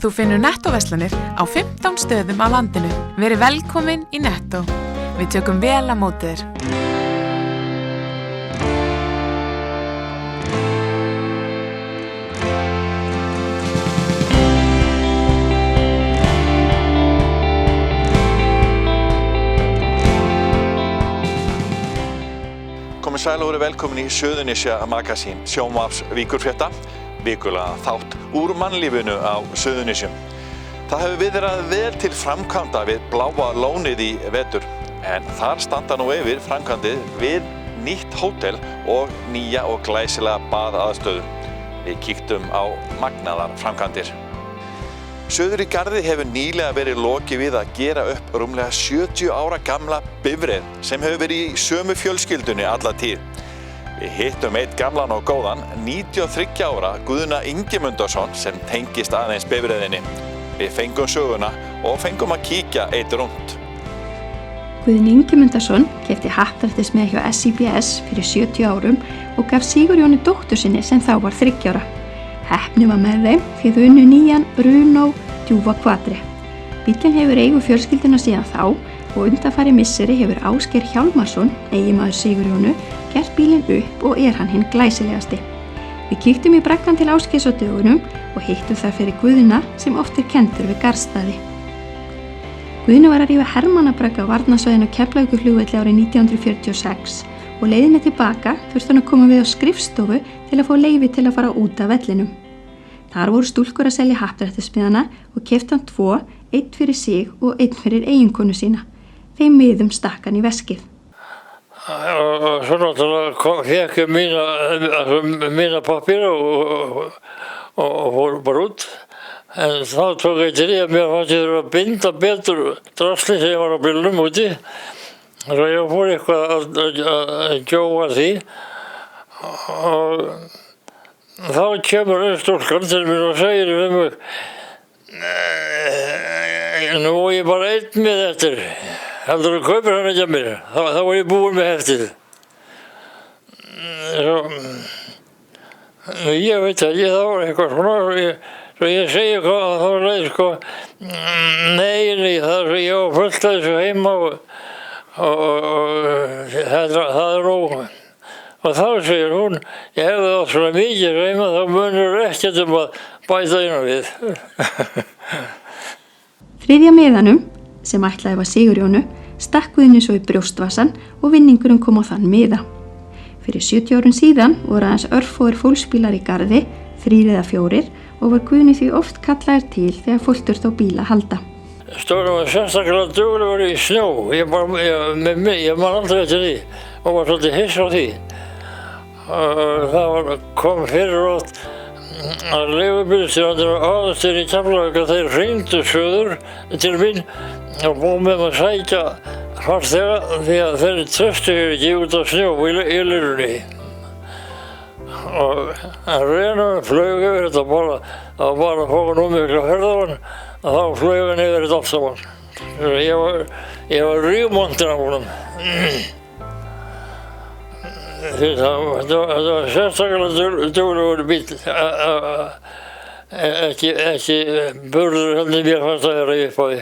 Þú finnur Netto-verslanir á 15 stöðum á landinu. Verið velkomin í Netto. Við tökum vel á móti þér. Komið sæl og verið velkomin í Suðurnesja Magasín, sjónvarps Víkurfrétta, vikulega þátt úr mannlífinu á Suðurnesjum. Það hefur viðrað vel til framkvæmda við Bláa lónið í vetur, en þar standa nú yfir framkvæmdið við nýtt hótel og nýja og glæsilega baðaðstöðu. Við kíktum á magnaðar framkvæmdir. Suður í Garði hefur nýlega verið lokið við að gera upp rúmlega 70 ára gamla bifreið sem hefur verið í sömu fjölskyldunni alla tíð. Við hittum einn gamlan og góðan 93 ára Guðna Ingimundarson sem tengist aðeins bifreiðinni. Við fengum söguna og fengum að kíkja eitt rúnt. Guðni Ingimundarson keypti happdrættismiða hjá SIBS fyrir 70 árum og gaf Sigurjóni dóttur sinni sem þá var 3 ára. Heppni var með þeim því þau unnu nýjan Renault Djuva Quadri. Bíllinn hefur eigu fjölskylduna síðan þá og undanfari misseri hefur Ásgeir Hjálmarsson, eiginmaður Sigurjónu, gert bílinn upp og hann hinn glæsilegasti. Við kíktum í braggann til Ásgeirs á dögunum og hittum þar fyrir Guðna sem oft kenndur við Garðstaði. Guðni var að rífa hermannabragga á varnarsvæðinu á Keflavíkurflugvelli árið 1946 og leiðinni tilbaka þurfti hann að koma við á skrifstofu til að fá leyfi til að fara út af vellinum. Þar voru stúlkur að selja happdrættismiðana og keypti hann 2, einn fyrir sig og einn fyrir eiginkonu sína. Þeim miðum stakk hann í veskið. Og svo náttúrulega fékk ég mína pappíra og fór bara út. En þá tók ég til að mér fannst ég þurfa að binda betur drasli sem ég var á bílnum úti. Svo ég fór eitthvað að gjóa því og þá kemur stúlkan til mér og segir við mig: nú er ég bara einn með eftir. Heldur þú kaupir hann ekki að mér? Þá var ég búinn með heftið. Ég veit ekki, það var eitthvað svona. Svo ég segi hvað, þá leið sko, nei, það er ég á fullt af þessu heima og það er nóg. Og þá segir hún, ég hefði átt svona mikið heima, þá munur ekkert að bæta inn á við. Þriðja miðanum, sem ætlaði var Sigurjónu, stakk Guðni svo í brjóstvassan og vinningurinn kom á þann miða. Fyrir 70 árum síðan voru aðeins örfáir fólksbílar í Garði, 3 eða 4, og var Guðni því oft kallaður til þegar fólk þurfti á bíla að halda. Stórum var sérstaklega duglegur í snjó, ég man aldrei eftir því og var svolítið hissa á því. Það kom fyrir oft að leigubílstjórar og aðalstöðin í Keflavík að þeir hringdu suður til mín og búið með að sækja farþega því að þeir treystu ekki út á snjó í lirunni. Og Renault flög yfir þetta bara að fóra nú miklu ferðavann að þá flög hann yfir þetta allt saman. Ég var rígmontinn á honum. Það var sérstaklega duglegur bíll, ekki burður heldur mér fannst að vera upp á því.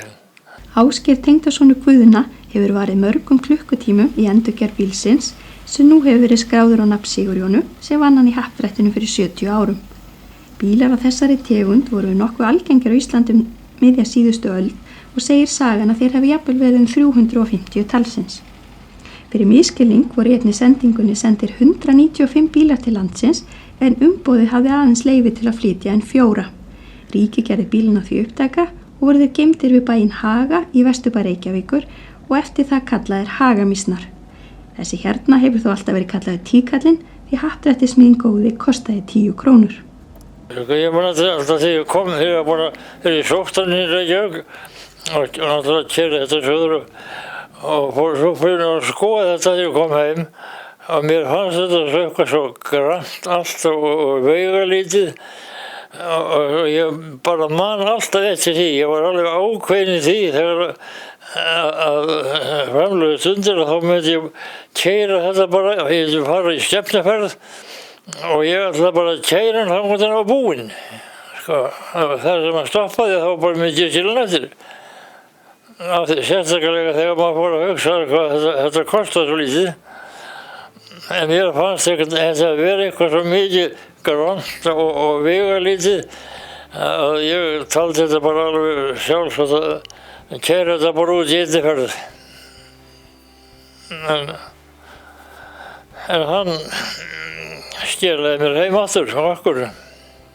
Ásgeir tengdasonur Guðna hefur varið mörgum klukkutímum í endurgerð bílsins sem nú hefur verið skráður á nafn Sigurjónu sem vann hann í happdrættinu fyrir 70 árum. Bílar af þessari tegund voru nokkuð algengir á Íslandi miðja síðustu öld og segir sagan að þeir hafi jafnvel verið 350 talsins. Fyrir misskilning voru í einni sendingunni sendir 195 bílar til landsins en umboðið hafði aðeins leyfi til að flytja en 4. Ríkið gerði bílana því upptaka og voru þeir geymdir við bæinn Haga í Vesturbæ Reykjavíkur og eftir það kallaðir Hagamýsnar. Þessi hérna hefur þó alltaf verið kallaður tíkallinn því happdrættismiðinn góði kostaði 10 krónur. Ég man alltaf þegar ég kom þegar ég sótt hann í Reykjavík og náttúrulega keyrði þetta söður og svo fyrir að skoða þetta þegar ég kom heim og mér fannst þetta eitthvað svo grannt allt og veigalítið og ég bara man alltaf eftir því. Ég var alveg ákveðinn í því þegar að framlögu stundir og þá myndi ég keyra þetta bara, ég fara í skemmtiferð og ég ætla bara að keyra hann þangað til hann var búinn. þar sem maður stoppaði þá bara mikið skilin eftir. Sérstaklega þegar maður fór að hugsa hvað þetta kostar svo lítið. En mér fannst þetta að vera eitthvað svo mikið grannt og vegalítið að ég taldi þetta bara alveg sjálfsagt að keyra þetta bara út í einni ferð. En hann skilaði mér heim aftur á okkur.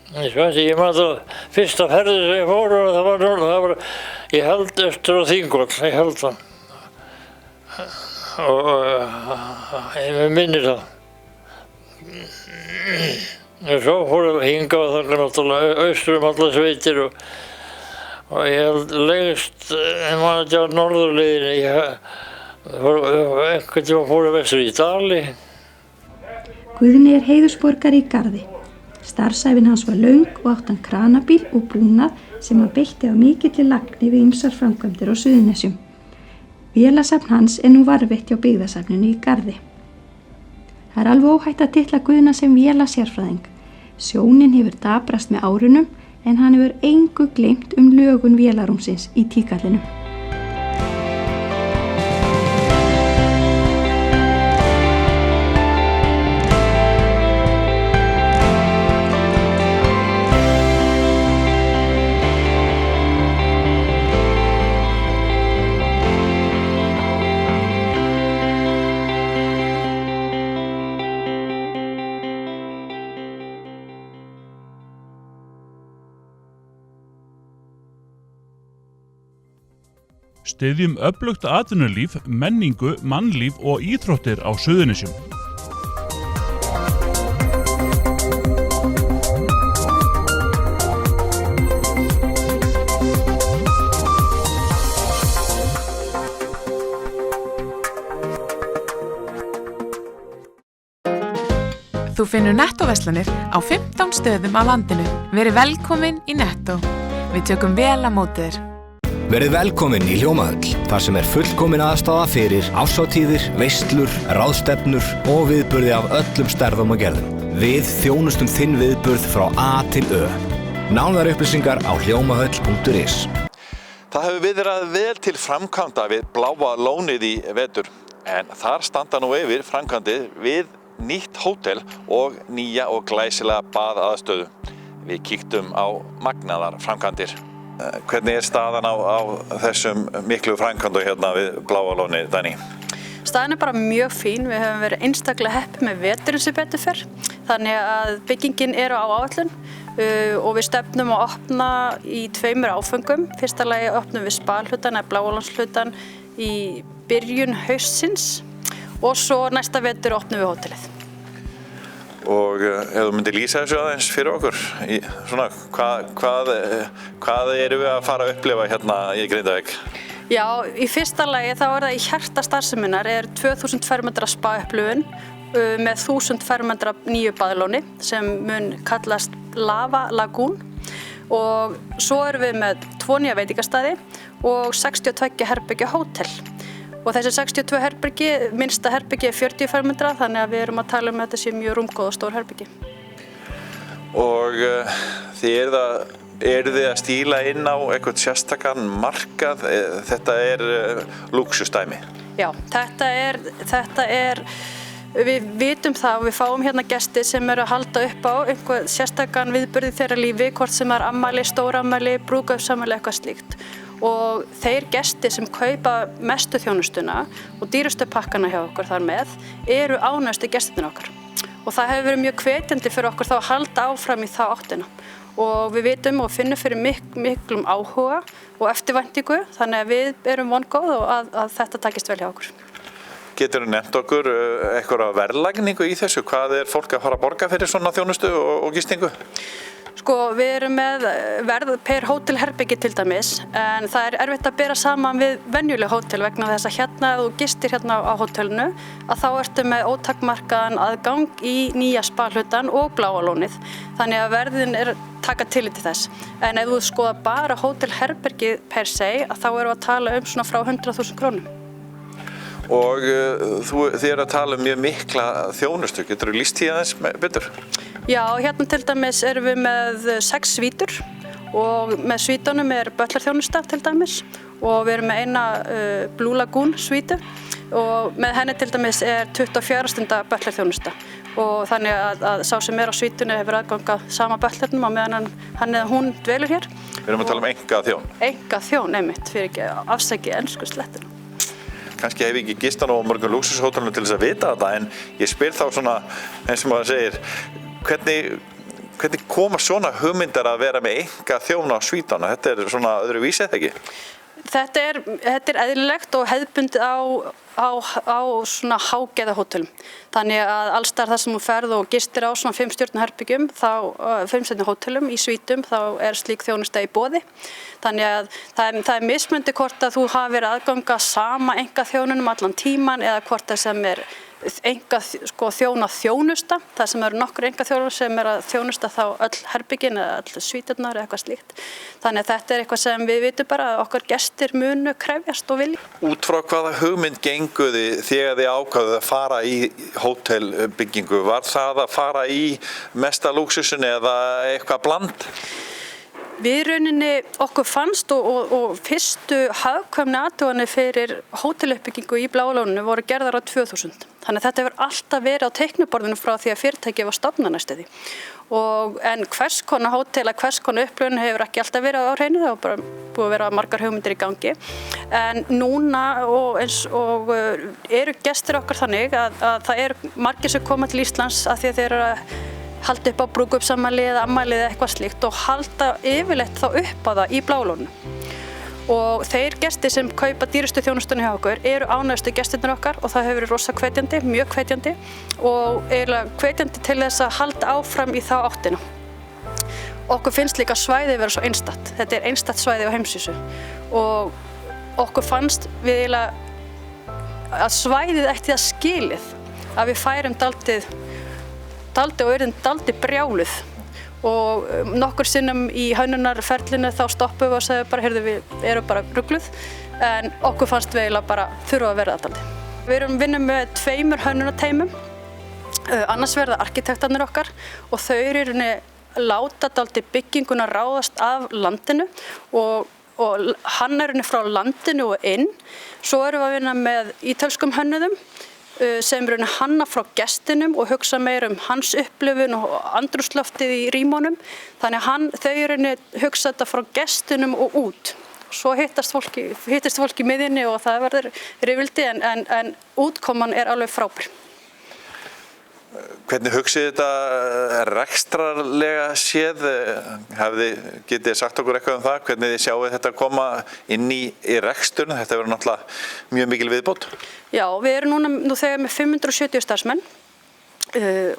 Ég man það fyrsta ferðin sem ég fór og það var ég held eftir á Þingvoll, ég held það. Og ég minnir það. Og svo fór ég hingað og þarna náttúrulega austur allar sveitir og ég held lengst, ég man ekki á norðurleiðinni, einhvern tíma fór ég vestur í Dali. Guðni heiðursborgari í Garði. Starfsævin hans var löng og átt hann kranabíl og búnað sem hann beitti á mikilli lagni við ýmsar framkvæmdir á Suðurnesjum. Vélasafn hans nú varðveitt hjá byggðasafninu í Garði. Það alveg óhætt að titla Guðna sem vélasérfræðing. Sjónin hefur daprast með árunum en hann hefur engu gleymt lögun vélarúmsins í tíkallinum. Styðjum öflugt atvinnulíf, menningu, mannlíf og íþróttir á Suðurnesjum. Þú finnur Netto-verslanir á 15 stöðum á landinu. Verið velkomin í Netto. Við tökum vel á móti þér. Verið velkomin í Hljómahöll, þar sem fullkomin aðstaða fyrir árshátíðir, veislur, ráðstefnur og viðburði af öllum stærðum og gerðum. Við þjónustum þinn viðburð frá A til Ö. Nánari upplýsingar á hljómahöll.is. Það hefur viðrað vel til framkvæmda við Bláa lónið í vetur, en þar standa nú yfir framkvæmdir við nýtt hótel og nýja og glæsilega baðaðstöðu. Við kíktum á magnaðar framkvæmdir. Hvernig staðan á þessum miklu framkvæmdum hérna við Bláa lónið, Dani? Staðan bara mjög fín. Við höfum verið einstaklega heppin með veturinn sem betur fer. Þannig að byggingin á áætlun og við stefnum að opna í 2 áföngum. Fyrsta lagi opnum við spahlutann eða Bláalónshlutann í byrjun haustsins og svo næsta vetur opnum við hótelið. Og ef þú myndir lýsa þessu aðeins fyrir okkur, hvað erum við að fara að upplifa hérna í Grindavík? Já, í fyrsta lagi þá það í hjarta starfseminnar 2000 fermetra spa-upplifun með 1000 fermetra nýju baðlóni sem mun kallast Lava Lagoon og svo erum við með 2 nýja veitingastaði og 62 herbergja hótel. Og þessi 62 herbergi, minnsta herbergi 40 fermetra, þannig að við erum að tala um að þetta sé mjög rúmgóð og stór herbergi. Og þið eruð þið að stíla inn á eitthvað sérstakann markað, þetta lúxusdæmi? Já, þetta er, við vitum það og við fáum hérna gesti sem eru að halda upp á einhver sérstakann viðburði þeirra lífi, hvort sem afmæli, stórafmæli, brúðkaupsafmæli, eitthvað slíkt. Og þeir gestir sem kaupa mestu þjónustuna og dýrustu pakkana hjá okkur þar með eru ánægstu gestirnir okkar. Og það hefur verið mjög hvetjandi fyrir okkur þá að halda áfram í þá áttina. Og við vitum og finnum fyrir miklum áhuga og eftirvæntingu, þannig að við erum vongóð og að þetta takist vel hjá okkur. Geturðu nefnt okkur eitthvað verðlagningu í þessu? Hvað fólk að fara að borga fyrir svona þjónustu og gistingu? Sko, við erum með verð per hótelherbyggi til dæmis, en það erfitt að bera saman við venjuleg hótel vegna þess að hérna, ef þú gistir hérna á hótelinu, að þá ertu með ótakmarkaðan aðgang í nýja spahlutann og Bláa lónið. Þannig að verðin taka tillit til þess. En ef þú skoða bara hótelherbyggi per se, að þá erum við að tala um svona frá 100.000 krónum. Og þið að tala um mjög mikla þjónustu, geturðu lýst því aðeins betur? Já, hérna til dæmis erum við með 6 svítur og með svítunum butlerþjónusta til dæmis og við erum með eina Blue Lagoon svítu og með henni til dæmis 24 stunda butlerþjónusta og þannig að sá sem á svítunni hefur aðgang að sama butlernum á meðan hann eða hún dvelur hér. Við erum að tala engaþjón. Engaþjón, einmitt, fyrir ekki afsæki ensku slettuna. Kannski hef ég ekki gist á mörgum lúxushótelum til þess að vita þetta, en ég spyr þá svona, eins og maður segir, hvernig koma svona hugmyndar að vera með engaþjón á svítunna? Þetta svona öðru vísi, eða ekki? Þetta er eðlilegt og hefðbundið á svona hágæðahótelum. Þannig að alls staðar þar sem þú ferð og gistir á svona 5 stjörnu herbergjum, 5 stjörnu hótelum í svítum, þá slík þjónusta í boði. Þannig að það mismunandi hvort að þú hafir aðgang að sama engaþjónunum allan tíman eða hvort það sem þjónusta, það sem eru nokkur engaþjónur sem að þjónusta þá öll herbergin eða öll svíturnar eða eitthvað slíkt. Þannig að þetta eitthvað sem við vitum bara að okkar gestir munu krefjast og vilja. Út frá hvaða hugmynd genguði þegar þið ákváðuð að fara í hótelbyggingu? Var það að fara í mesta lúxusin eða eitthvað bland? Við rauninni okkur fannst og fyrstu hagkvæmni athuganir fyrir hóteluppbyggingu í Bláa lóninu voru gerðar á 2000. Þannig að þetta hefur alltaf verið á teikniborðinu frá því að fyrirtækið var stofnað næstu því. En hvers konar hótel, hvers konar upplifun hefur ekki alltaf verið á hreinu, það var bara búið að vera margar hugmyndir í gangi. En núna eru gestir okkar þannig að það eru margir sem koma til Íslands af því að þeir eru að halda upp á brúðkaupsafmæli eða afmæli eða eitthvað slíkt og halda yfirleitt þá upp á það í Bláa lóninu. Og þeir gestir sem kaupa dýrustu þjónustunni hjá okkur eru ánægjustu gestirnir okkar og það hefur verið rosa hvetjandi, mjög hvetjandi og eiginlega hvetjandi til þess að halda áfram í þá áttina. Okkur finnst líka svæðið vera svo einstakt. Þetta einstakt svæði á heimsvísu og okkur fannst við eiginlega að svæðið ætti það skilið að við færum dálítið og erum dálítið brjáluð og nokkur sinnum í hönnunarferlinu þá stoppum við og segðum bara, heyrðu, við erum bara rugluð en okkur fannst við eiginlega bara þurfa að vera það dálítið. Við erum vinnum með 2 hönnunarteymum, annars verða arkitektarnir okkar og þau eru láta dálítið bygginguna ráðast af landinu og hannarunni frá landinu og inn. Svo erum við að vinna með ítölskum hönnuðum sem hanna frá gestinum og hugsa meira hans upplifun og andrúmsloftið í rýmunum. Þannig að þau hugsa þetta frá gestinum og út. Svo hittist fólk í miðjunni og það verður rifrildi en útkoman alveg frábær. Hvernig hugsið þetta rekstrarlega séð? Getið þið sagt okkur eitthvað það? Hvernig þið sjáuð þetta koma inn í reksturinn? Þetta verður náttúrulega mjög mikil viðbót. Já, við erum nú þegar með 570 starfsmenn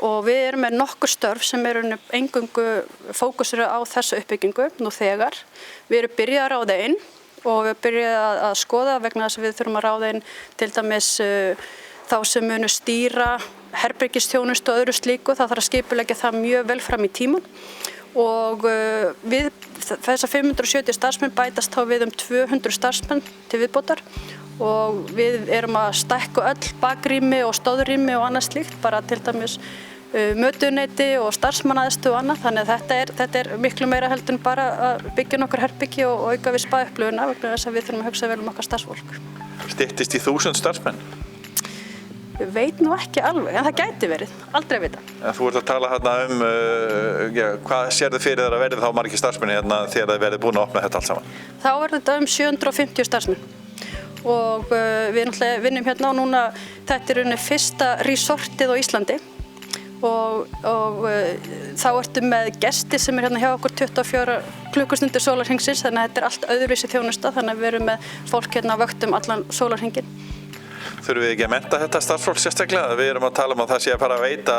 og við erum með nokkur störf sem eru eingöngu fókusir á þessu uppbyggingu nú þegar. Við erum byrjað að ráða inn og við erum byrjað að skoða vegna þess að við þurfum að ráða inn til dæmis þá sem munu stýra herbergisþjónustu og öðru slíku, það þarf að skipuleggja það mjög vel fram í tíman og við þessar 570 starfsmenn bætast þá við 200 starfsmenn til viðbótar og við erum að stækka öll bakrými og stóðrými og annað slíkt, bara til dæmis mötuneyti og starfsmannaaðstöðu og annað, þannig að þetta miklu meira heldur en bara að byggja nokkur herbyggi og auka við spa-upplifuna vegna þess að við þurfum að hugsa vel okkar starfsfólk. Styttist í 1000 starfsmenn? Ég veit nú ekki alveg, en það gæti verið, aldrei vita. Þú ert að tala hérna hvað sérðu fyrir þér að verði þá margir starfsmenn hérna þegar þið verðið búin að opna þetta allt saman? Þá verður þetta 750 starfsmenn og við náttúrulega vinnum hérna og núna þetta fyrsta resortið á Íslandi og þá ertu með gesti sem hérna hjá okkur 24 klukkustundir sólarhringsins, þannig að þetta allt öðruvísi þjónusta, þannig að við erum með fólk hérna á vöktum allan sólarhringinn. Þurfum við ekki að mennta þetta starfsfólk sérstaklega? Við erum að tala um að það sé að fara að veita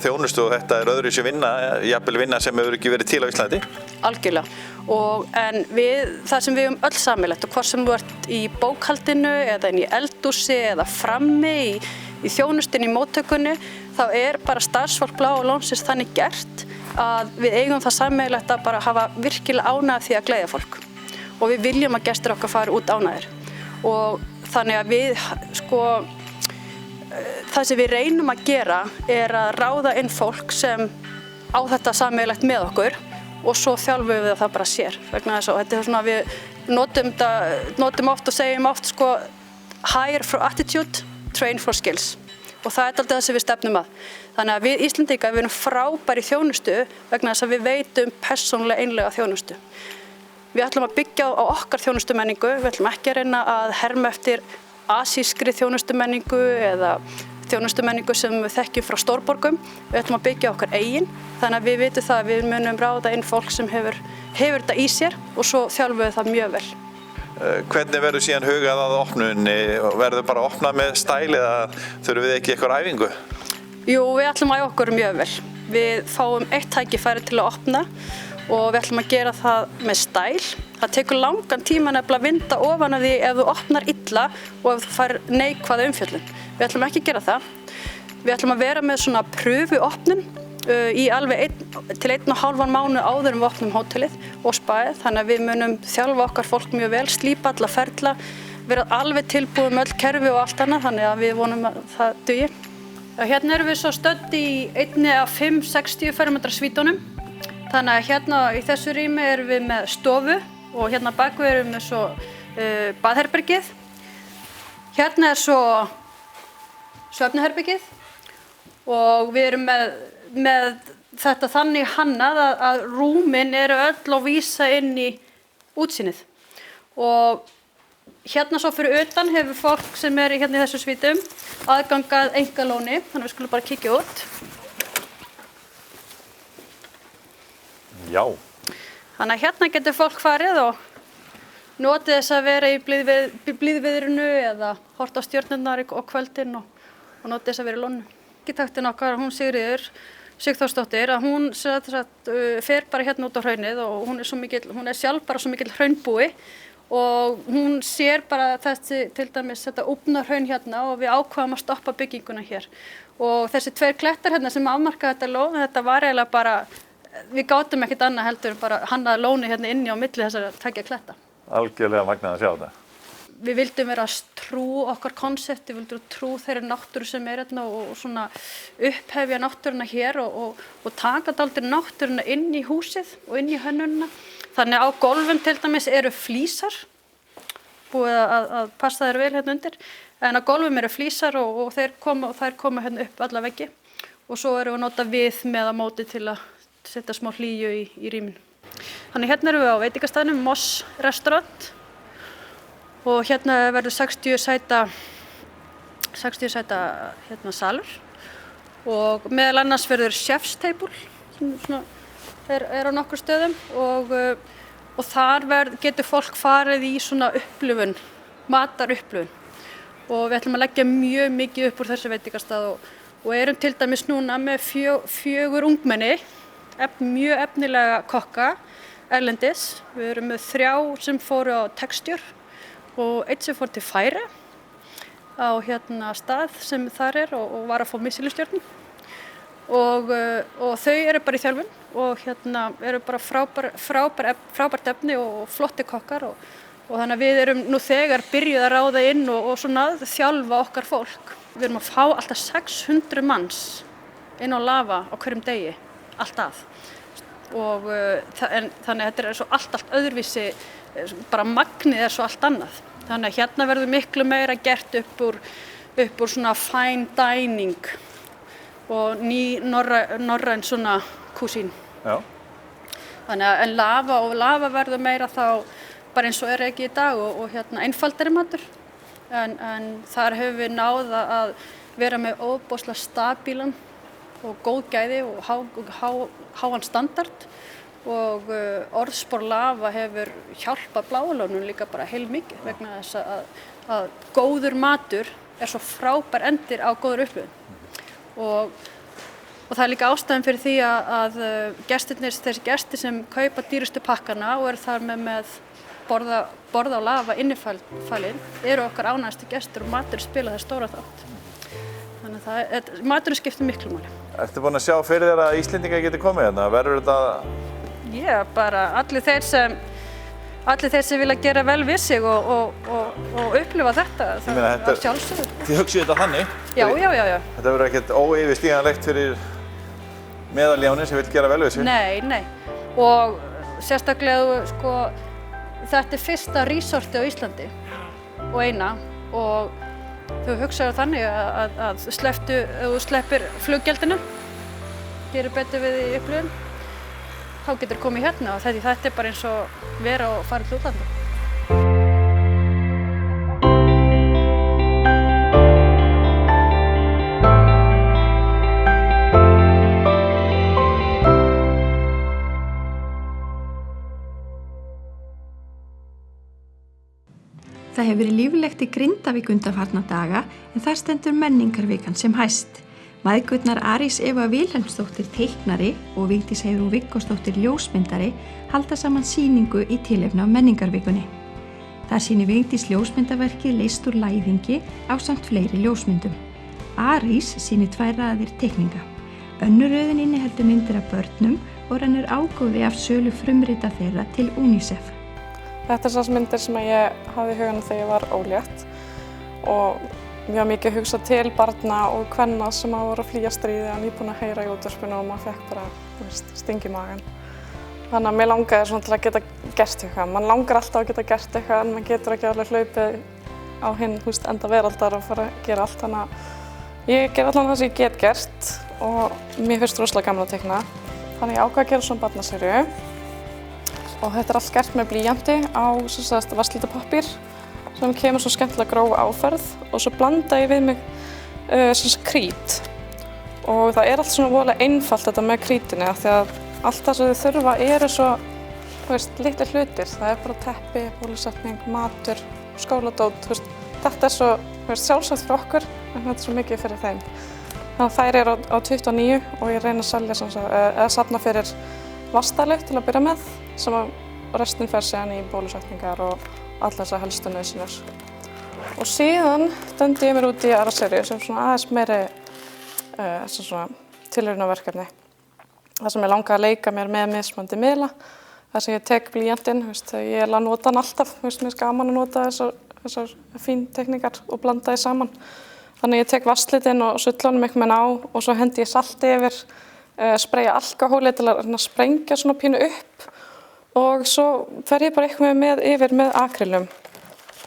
þjónustu og þetta öðruvísi vinna, jafnvel vinna sem hefur ekki verið til á Íslandi? Algjörlega. En það sem við höfum öll sameiginlegt og hvort sem þú ert í bókhaldinu eða inn í eldhúsi eða frammi í þjónustinni í móttökunni, þá bara starfsfólk Bláa lónsins þannig gert að við eigum það sameiginlegt að bara hafa virkilega ánægð því að gleðja fólk. Og við viljum að gestir okkar fari út ánægðir. Og þannig að það sem við reynum að gera að ráða inn fólk sem á þetta sameiginlegt með okkur og svo þjálfum við það bara sér vegna þess að þetta er svona við notum oft og segjum oft sko hire for attitude, train for skills og það er alltaf það sem við stefnum að. Þannig að við Íslendingar við erum frábæri þjónustu vegna þess að við veitum persónulega einlega þjónustu. Við ætlum að byggja á okkar þjónustumenningu, við ætlum ekki að reyna að herma eftir asískri þjónustumenningu eða þjónustumenningu sem við þekkjum frá stórborgum. Við ætlum að byggja okkar eigin, þannig að við vitum það að við munum ráða inn fólk sem hefur þetta í sér og svo þjálfum við það mjög vel. Hvernig verður síðan hugað að opnunni? Verður bara að opna með stæl eða þurfum við ekki eitthvað æfingu? Jú, við ætlum að æfa okkur mjög vel. Við fáum eitt tækifæri til að opna og við ætlum að gera það með stæl. Það tekur langan tíma nefnilega að vinda ofan af því ef þú opnar illa og ef þú fær neikvæða umfjöllun. Við ætlum ekki að gera það. Við ætlum að vera með svona pröfuopnun í alveg 1 til 1,5 mánuð áður við opnum hótelið og spæð. Þannig að við munum þjálfa okkar fólk mjög vel, slípa alla ferla, vera alveg tilbúið með öll kerfi og allt annað, þannig að við vonum að það dugi. Hérna erum við svo stödd í 1 af 5 60 fermetra svítunum. Þannig að hérna í þessu rými erum við með stofu og hérna bakvið erum við svo baðherbergið. Hérna er svo svefnherbergið og við erum með þetta þannig hannað að rúmin eru öll að vísa inn í útsýnið. Og hérna svo fyrir utan hefur fólk sem er hérna í þessu svítum aðgang að einkalóni, þannig að við skulum bara kíkja út. Já. Þannig að hérna getur fólk farið og notið þess að vera í blíðviðrinu eða horft á stjörnurnar á kvöldin og notið þess að vera í lónu. Arkitektin okkar, hún Sigríður Sigþórsdóttir, að hún fer bara hérna út á hraunið og hún er sjálf bara svo mikill hraunbúi og hún sér bara til dæmis þetta úfnahraun hérna og við ákváðum að stoppa bygginguna hér. Og þessi 2 klettar hérna sem afmarka þetta lón, þetta var eiginlega bara, við gátum ekkert annað heldur bara hannaði lóni hérna inni á milli þessara 2 kletta. Algjörlega magnað að sjá þetta. Við vildum vera trú okkar konsepti, við vildum trú þeirri náttúru sem er hérna og svona upphefja náttúruna hér og taka dálítið náttúruna inn í húsið og inn í hönnunina. Þannig á gólfum til dæmis eru flísar, búið að passa þær vel hérna undir, en á gólfum eru flísar og þær koma hérna upp alla veggi og svo erum við að nota við með á móti til að setja smá hlýju í rýminu. Þannig hérna erum við á veitingastaðnum Moss restaurant. Og hérna verður 60 sæta hérna salur og meðal annars verður chef's table sem svona er á nokkur stöðum og þar getur fólk farið í svona upplifun, matarupplifun og við ætlum að leggja mjög mikið upp úr þessu veitingastað og erum til dæmis núna með 4 ungmenni, mjög efnilega kokka erlendis. Við erum með 3 sem fóru á Texture og 1 sem fór til Færi á hérna stað sem þar er og var að fá Michelin-stjörnu og þau eru bara í þjálfun og hérna eru bara frábært efni og flotti kokkar og þannig að við erum nú þegar byrjuð að ráða inn og svona þjálfa okkar fólk. Við erum að fá alltaf 600 manns inn á Lava á hverjum degi, alltaf. Og þannig að þetta er svo allt öðruvísi, bara magnið er svo allt annað. Þannig að hérna verður miklu meira gert upp úr svona fine dining og ný norræn svona kúsín. Já. Þannig að Lava verður meira þá bara eins og er ekki í dag og hérna einfaldari matur. En þar höfum við náð að vera með óbúslega stabílan og góð gæði og háan standard. Og orðspor Lava hefur hjálpað Bláa lóninu líka bara heilmikið vegna þess að góður matur er svo frábær endir á góður upplifun. Og það er líka ástæðan fyrir því að þessi gestir sem kaupa dýrustu pakkana og eru þar með borða á Lava innifalinn eru okkar ánægðustu gestir og matur spila það stóra þátt. Þannig að maturinn skiptir miklu máli. Ertu búin að sjá fyrir þér að Íslendingar geti komið hérna? Verður þetta... Já, bara allir þeir sem vilja gera vel við sig og upplifa þetta, það er sjálfsögðu. Þið hugsið þetta þannig? Já. Þetta verður ekkert óyfirstíganlegt fyrir meðaljáni sem vil gera vel við sig? Nei. Og sérstaklega, sko, þetta fyrsta resorti á Íslandi og eina. Og þú hugsaðu þannig að þú sleppir fluggjaldinu, gerir betur við í upplifun, þá getur komið hérna og þetta bara eins og vera og fara til útlanda. Það hefur verið líflegt í Grindavík undanfarna daga en þar stendur menningarvikan sem hæst. Mæðgurnar Arís Eva Vilhelmsdóttir teiknari og Vigdís Heiðrún Viggósdóttir ljósmyndari halda saman sýningu í tilefni af menningarvikunni. Það sýnir Vigdís ljósmyndaverkið Leyst úr læðingi ásamt fleiri ljósmyndum. Arís sýnir 2 raðir teikninga. Önnur röðin inniheldur myndir af börnum og rennur ágóði af sölu frumrita þeirra til UNICEF. Þetta er myndir sem ég hafði í huganum þegar ég var ólétt og mjög mikið hugsað til barna og kvenna sem voru að flýja stríði og nýbúin að heyra í útvarpinu og maður fekk bara sting í magann. Þannig að mér langaði svona til að geta gert eitthvað. Man langar alltaf að geta gert eitthvað en maður getur ekki alveg hlaupið á hinn enda veraldar og fara að gera allt. Þannig að ég ger allan það sem ég get gert og mér finnst rosalega gaman að teikna. Þannig ég ákvað að gera svona barnaserju. Og þetta er allt gert með blýanti á vatnslitapappír sem kemur svo skemmtilega gróf áferð og svo blanda ég við mig krít. Og það er allt svona voðalega einfalt þetta með krítinni af því að allt það sem þau þurfa eru svo litlir hlutir. Það er bara teppi, bólusetning, matur, skóladót. Þetta er svo sjálfsagt fyrir okkur en þetta er svo mikið fyrir þeim. Þannig að þær eru á 29 og ég reyna að selja eða safna fyrir vastaleg til að byrja með sem að restin fer síðan í bólusetningar og allar þessar helstu nauðsynjar. Og síðan döndi ég mér út í aðra seríu sem svona aðeins meiri tilraunaverkefni. Það sem ég langaði að leika mér með mismunandi miðla. Það sem ég tek blýantinn, ég er að nota hann alltaf, mér er gaman að nota þessar fín tekníkar og blanda því saman. Þannig ég tek vatnslitinn og sulla honum einhvern veginn á og svo hendi ég salti yfir, spreyja alkohóli til að sprengja svona pínu upp og svo fer ég bara eitthvað yfir með akrylum.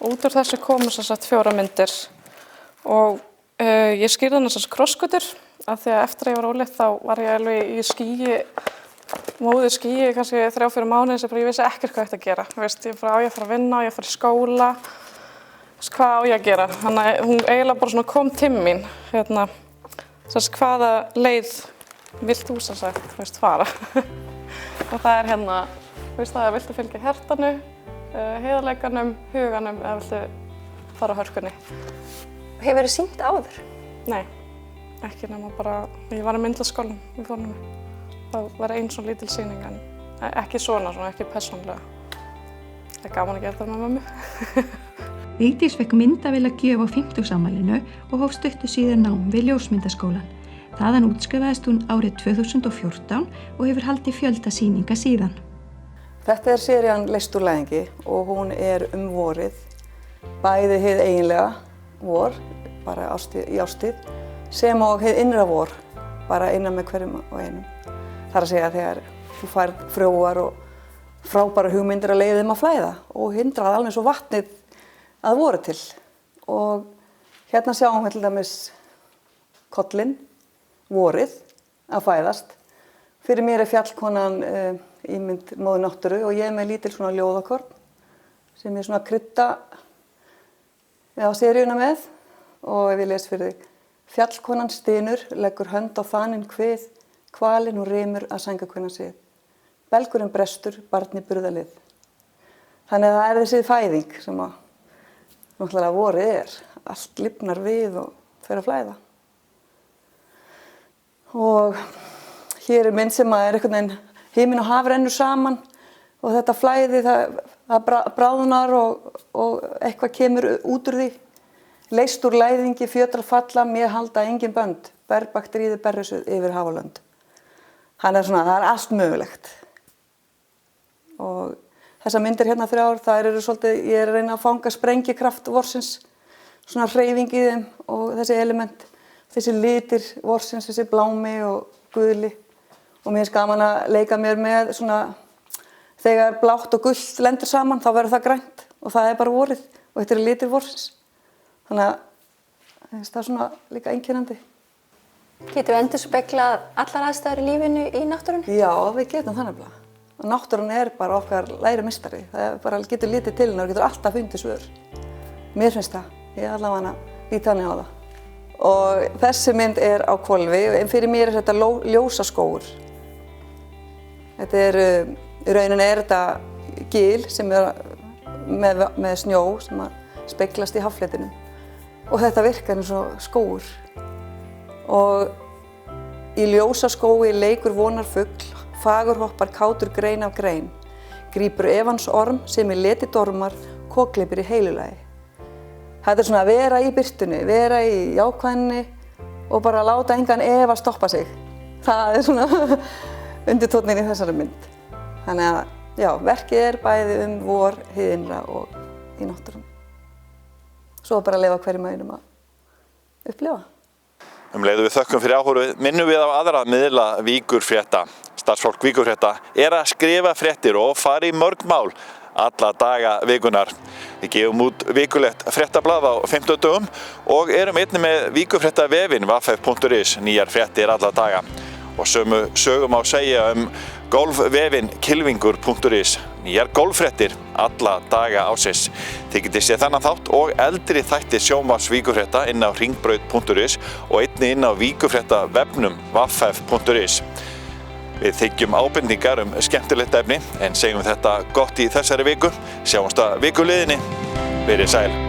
Og út úr þessu komu 4 myndir og ég skýrði hann þessar krosskutur af því að eftir að ég var ólétt þá var ég alveg í skýi, móðu skýi kannski 3-4 mánuði sem ég vissi ekkert hvað ég ætti að gera. Ég á ég að fara að vinna, ég fara í skóla, hvað á ég að gera. Þannig að hún eiginlega bara svona kom til mín, hvaða leið vilt þú fara? Og það er það viltu fylgja hjartanu, heiðarleikanum, huganum eða viltu fara á hörkunni. Hefur þið sýnt áður? Nei, ekki nema bara, ég var í myndlisskólanum í Fornum. Það var ein svona lítil sýning en ekki svona, ekki persónulega. Það er gaman að gera það með mömmu. Vigdís fekk myndavél að gjöf á 50-afmælinu og hóf stuttu síðar nám við ljósmyndaskólann. Þaðan útskrifaðist hún árið 2014 og hefur haldið fjölda sýninga síðan. Þetta er serían Leyst úr læðingi og hún er vorið, bæði hið eiginlega vor, bara í ástíð, sem og hið innra vor, bara innan með hverjum og einum. Það er að segja þegar þú færð frjóar og frábæra hugmyndir að leiða þeim að flæða og hindrað alveg svo vatnið að voru til. Og hérna sjáum við til dæmis kollinn, vorið, að fæðast. Fyrir mér er fjallkonan ímynd móður náttúru og ég er með lítil svona ljóðakorn sem ég svona krydda á seríuna með og ef ég les fyrir þig. Fjallkonan stynur, leggur hönd á þaninn kvið, kvalinn og rymur að sængakvinna sig. Belgurinn brestur, barni burðalið. Þannig að það er þessi fæðing sem að náttúrulega vorið er. Allt lifnar við og fer að flæða. Og hér er mynd sem að er einhvern veginn himinn og haf rennur saman og þetta flæði það bráðnar og eitthvað kemur út úr því. Leyst úr læðingi, fjötrar falla, mér halda engin bönd, berbakt ríði berrisuð yfir hafalönd. Þannig að það er allt mögulegt. Og þessar myndir hérna 3 það eru svolítið, ég er að reyna að fanga sprengikraft vorsins, svona hreyfing í þeim og þessi element, þessi litir vorsins, þessi blámi og guli og mér finnst gaman að leika mér með svona, þegar blátt og gult lendur saman þá verður það grænt og það er bara vorið og þetta eru litir vorsins. Þannig að það er svona líka einkennandi. Getum við endurspeglað allar aðstæður í lífinu í náttúrunni? Já, við getum það nefnilega. Náttúran er bara okkar lærumistari. Það bara getur litið til hennar og getur alltaf fundið svör. Mér finnst það. Ég allavega lít þannig á það. Og þessi mynd er á hvolfi. Fyrir mér er þetta ljósaskógur. Þetta er, í rauninni er þetta gil sem er með snjó sem speglast í haffletinum. Og þetta virkar eins og skógur. Og í ljósaskógi leikur vonar fugl, fagur hoppar kátur grein af grein, grípur efans orm sem í leti dormar, kokleipir í heilulagi. Þetta er svona að vera í birtunni, vera í jákvæðinni og bara láta engan efa stoppa sig. Það er svona undirtónninn í þessari mynd. Þannig að já, verkið er bæði vor, hið innra og í náttúrunni. Svo bara að leyfa hverjum einum að upplifa. Leiðu við þökkum fyrir áhorfið, minnum við á aðra miðla Víkurfrétta. Starfsfólk Víkurfrétta er að skrifa fréttir og fara í mörg mál alla daga vikunar. Við gefum út vikulegt fréttablað á 50 dögum og erum einnig með Víkurfréttavefinn www.ff.is, nýjar fréttir alla daga. Og sömu sögum á segja golfvefinn kylfingur.is, nýjar golffréttir alla daga ársins. Þið getið séð þennan þátt og eldri þætti sjónvarps Víkurfrétta inn á hringbraut.is og einnig inn á Víkurfrétta vefnum www.ff.is. Við þiggjum ábendingar skemmtilegt efni en segjum þetta gott í þessari viku. Sjáumst að vikuliðinni. Verið sæl.